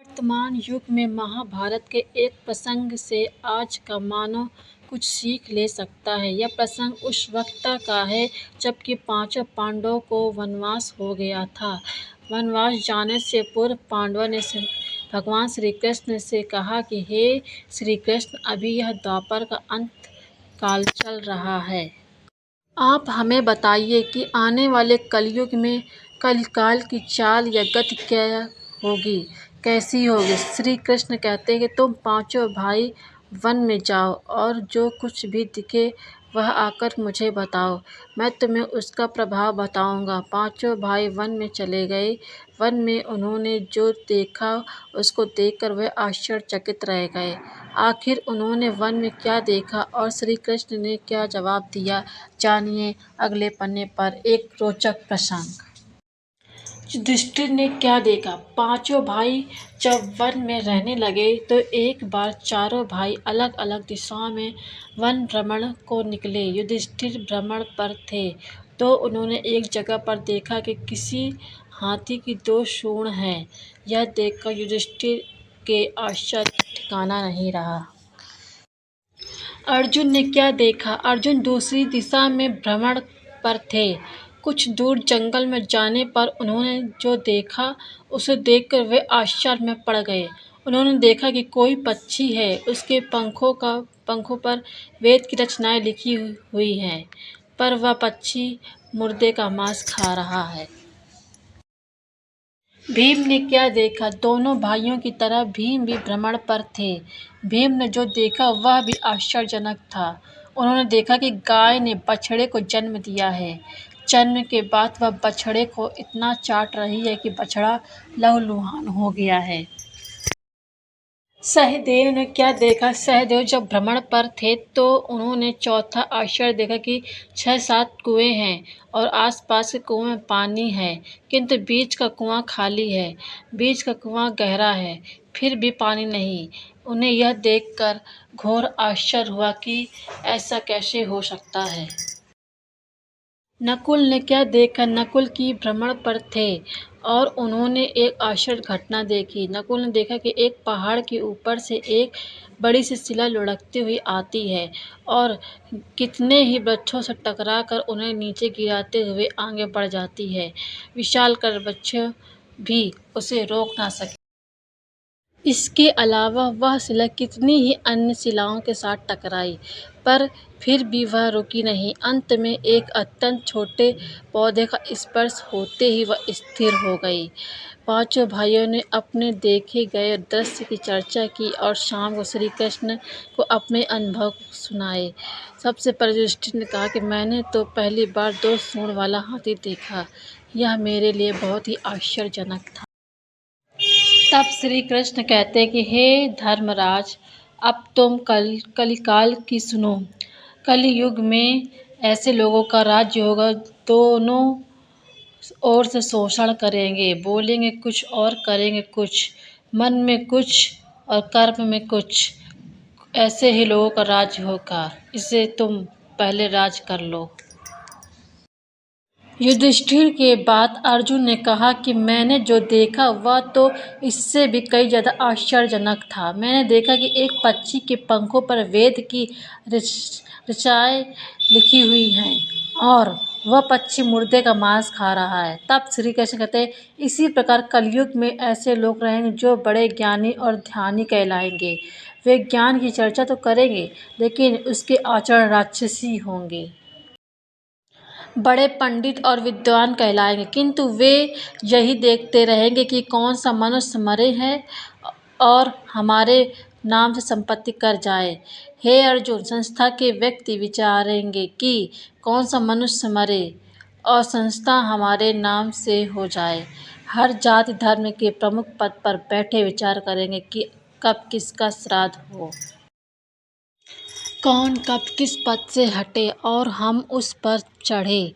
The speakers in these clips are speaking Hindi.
वर्तमान युग में महाभारत के एक प्रसंग से आज का मानव कुछ सीख ले सकता है। यह प्रसंग उस वक्त का है जबकि पांचों पांडवों को वनवास हो गया था। वनवास जाने से पूर्व पांडवों ने भगवान श्री कृष्ण से कहा कि हे श्री कृष्ण, अभी यह द्वापर का अंत काल चल रहा है। आप हमें बताइए कि आने वाले कलयुग में कलिकाल की चाल या गति क्या होगी, कैसी होगी। श्री कृष्ण कहते हैं कि तुम पांचों भाई वन में जाओ और जो कुछ भी दिखे वह आकर मुझे बताओ, मैं तुम्हें उसका प्रभाव बताऊंगा। पांचों भाई वन में चले गए। वन में उन्होंने जो देखा उसको देखकर वह आश्चर्यचकित रह गए। आखिर उन्होंने वन में क्या देखा और श्री कृष्ण ने क्या जवाब दिया, जानिए अगले पन्ने पर। एक रोचक प्रसंग। युधिष्ठिर ने क्या देखा। पांचों भाई जब वन में रहने लगे तो एक बार चारों भाई अलग अलग दिशाओं में वन भ्रमण को निकले। युधिष्ठिर भ्रमण पर थे तो उन्होंने एक जगह पर देखा कि किसी हाथी की दो सूंड हैं। यह देखकर युधिष्ठिर के आश्चर्य का ठिकाना नहीं रहा। अर्जुन ने क्या देखा। अर्जुन दूसरी दिशा में भ्रमण पर थे। कुछ दूर जंगल में जाने पर उन्होंने जो देखा उसे देखकर वे आश्चर्य में पड़ गए। उन्होंने देखा कि कोई पक्षी है, उसके पंखों पर वेद की रचनाएं लिखी हुई हैं, पर वह पक्षी मुर्दे का मांस खा रहा है। भीम ने क्या देखा। दोनों भाइयों की तरह भीम भी भ्रमण पर थे। भीम ने जो देखा वह भी आश्चर्यजनक था। उन्होंने देखा कि गाय ने बछड़े को जन्म दिया है। जन्म के बाद वह बछड़े को इतना चाट रही है कि बछड़ा लहूलुहान हो गया है। सहदेव ने क्या देखा। सहदेव जब भ्रमण पर थे तो उन्होंने चौथा आश्चर्य देखा कि 6-7 कुएं हैं और आसपास के कुओं में पानी है, किंतु बीच का कुआं खाली है। बीच का कुआं गहरा है, फिर भी पानी नहीं। उन्हें यह देखकर घोर आश्चर्य हुआ कि ऐसा कैसे हो सकता है। नकुल ने क्या देखा। नकुल की भ्रमण पर थे और उन्होंने एक आश्चर्य घटना देखी। नकुल ने देखा कि एक पहाड़ के ऊपर से एक बड़ी सी शिला लुढ़कती हुई आती है और कितने ही वृक्षों से टकरा कर उन्हें नीचे गिराते हुए आगे बढ़ जाती है। विशालकाय वृक्ष भी उसे रोक ना सके। इसके अलावा वह शिला कितनी ही अन्य शिलाओं के साथ टकराई, पर फिर भी वह रुकी नहीं। अंत में एक अत्यंत छोटे पौधे का स्पर्श होते ही वह स्थिर हो गई। पांचों भाइयों ने अपने देखे गए दृश्य की चर्चा की और शाम को श्री कृष्ण को अपने अनुभव सुनाए। सबसे पहले युधिष्ठिर ने कहा कि मैंने तो पहली बार 2 सूंड वाला हाथी देखा। यह मेरे लिए बहुत ही आश्चर्यजनक था। तब श्री कृष्ण कहते कि हे धर्मराज, अब तुम कलिकाल की सुनो। कलियुग में ऐसे लोगों का राज्य होगा, दोनों ओर से शोषण करेंगे, बोलेंगे कुछ और करेंगे कुछ, मन में कुछ और कर्म में कुछ। ऐसे ही लोगों का राज्य होगा। इसे तुम पहले राज कर लो। युधिष्ठिर के बाद अर्जुन ने कहा कि मैंने जो देखा वह तो इससे भी कई ज़्यादा आश्चर्यजनक था। मैंने देखा कि एक पक्षी के पंखों पर वेद की ऋचाएँ लिखी हुई हैं और वह पक्षी मुर्दे का मांस खा रहा है। तब श्री कृष्ण कहते हैं, इसी प्रकार कलयुग में ऐसे लोग रहेंगे जो बड़े ज्ञानी और ध्यानी कहलाएंगे। वे ज्ञान की चर्चा तो करेंगे लेकिन उसके आचरण राक्षसी होंगे। बड़े पंडित और विद्वान कहलाएंगे, किंतु वे यही देखते रहेंगे कि कौन सा मनुष्य मरे है और हमारे नाम से संपत्ति कर जाए। हे अर्जुन, संस्था के व्यक्ति विचारेंगे कि कौन सा मनुष्य मरे और संस्था हमारे नाम से हो जाए। हर जाति धर्म के प्रमुख पद पर बैठे विचार करेंगे कि कब किसका श्राद्ध हो, कौन कब किस पद से हटे और हम उस पर चढ़े।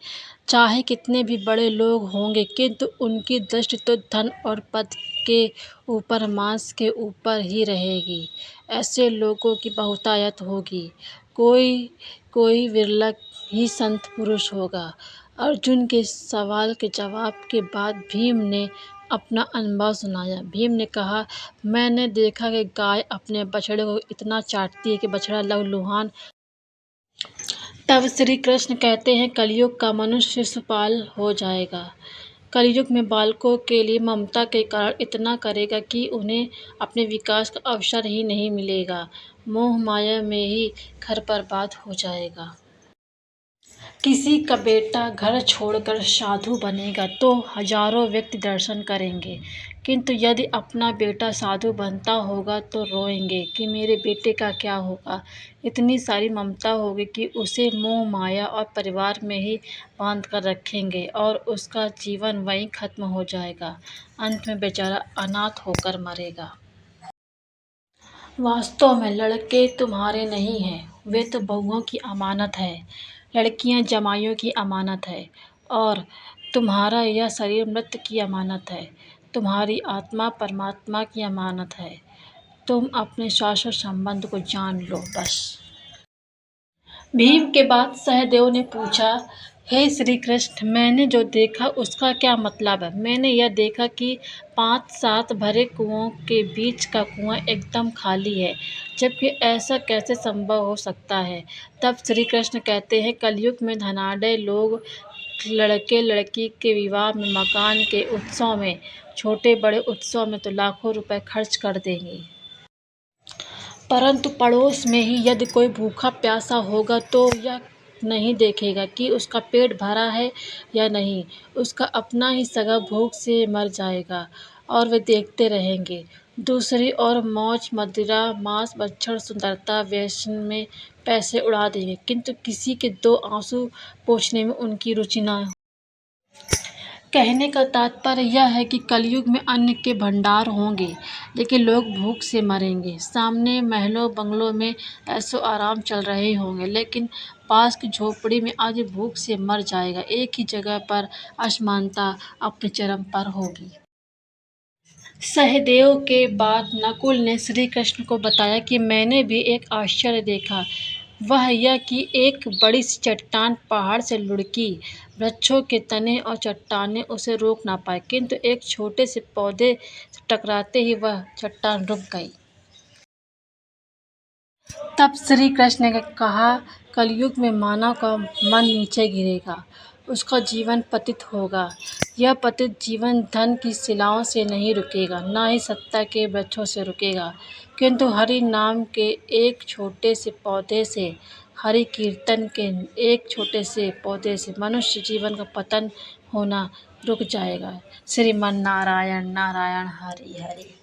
चाहे कितने भी बड़े लोग होंगे, किंतु उनकी दृष्टि तो धन और पद के ऊपर, मांस के ऊपर ही रहेगी। ऐसे लोगों की बहुतायत होगी, कोई कोई विरला ही संत पुरुष होगा। अर्जुन के सवाल के जवाब के बाद भीम ने अपना अनुभव सुनाया। भीम ने कहा, मैंने देखा कि गाय अपने बछड़े को इतना चाटती है कि बछड़ा लहूलुहान। तब श्री कृष्ण कहते हैं, कलयुग का मनुष्य शिशुपाल हो जाएगा। कलयुग में बालकों के लिए ममता के कारण इतना करेगा कि उन्हें अपने विकास का अवसर ही नहीं मिलेगा। मोह माया में ही घर बर्बाद हो जाएगा। किसी का बेटा घर छोड़कर साधु बनेगा तो हजारों व्यक्ति दर्शन करेंगे, किंतु यदि अपना बेटा साधु बनता होगा तो रोएंगे कि मेरे बेटे का क्या होगा। इतनी सारी ममता होगी कि उसे मोह माया और परिवार में ही बांध कर रखेंगे और उसका जीवन वहीं खत्म हो जाएगा। अंत में बेचारा अनाथ होकर मरेगा। वास्तव में लड़के तुम्हारे नहीं हैं, वे तो बहुओं की अमानत है। लड़कियां जमाइयों की अमानत है और तुम्हारा यह शरीर मृत्यु की अमानत है। तुम्हारी आत्मा परमात्मा की अमानत है। तुम अपने शाश्वत संबंध को जान लो बस। भीम के बाद सहदेव ने पूछा, हे श्री कृष्ण, मैंने जो देखा उसका क्या मतलब है। मैंने यह देखा कि 5-7 भरे कुओं के बीच का कुआं एकदम खाली है, जबकि ऐसा कैसे संभव हो सकता है। तब श्री कृष्ण कहते हैं, कलयुग में धनाढ्य लोग लड़के लड़की के विवाह में, मकान के उत्सव में, छोटे बड़े उत्सव में तो लाखों रुपए खर्च कर देंगे, परंतु पड़ोस में ही यदि कोई भूखा प्यासा होगा तो यह नहीं देखेगा कि उसका पेट भरा है या नहीं। उसका अपना ही सगा भूख से मर जाएगा और वे देखते रहेंगे। दूसरी ओर मौज मदिरा मांस मच्छर सुंदरता व्यसन में पैसे उड़ा देंगे, किंतु किसी के 2 आंसू पोंछने में उनकी रुचि न। कहने का तात्पर्य यह है कि कलयुग में अन्न के भंडार होंगे, लेकिन लोग भूख से मरेंगे। सामने महलों बंगलों में ऐशो आराम चल रहे होंगे, लेकिन पास की झोपड़ी में आज भूख से मर जाएगा। एक ही जगह पर असमानता अपने चरम पर होगी। सहदेव के बाद नकुल ने श्री कृष्ण को बताया कि मैंने भी एक आश्चर्य देखा। वह यह कि एक बड़ी सी चट्टान पहाड़ से लुढ़की। वृक्षों के तने और चट्टानें उसे रोक ना पाए, किंतु एक छोटे से पौधे से टकराते ही वह चट्टान रुक गई। तब श्री कृष्ण ने कहा, कलयुग में मानव का मन नीचे गिरेगा, उसका जीवन पतित होगा। यह पतित जीवन धन की शिलाओं से नहीं रुकेगा, न ही सत्ता के वृक्षों से रुकेगा, किंतु हरि नाम के एक छोटे से पौधे से, हरि कीर्तन के एक छोटे से पौधे से मनुष्य जीवन का पतन होना रुक जाएगा। श्रीमन नारायण नारायण हरि हरि।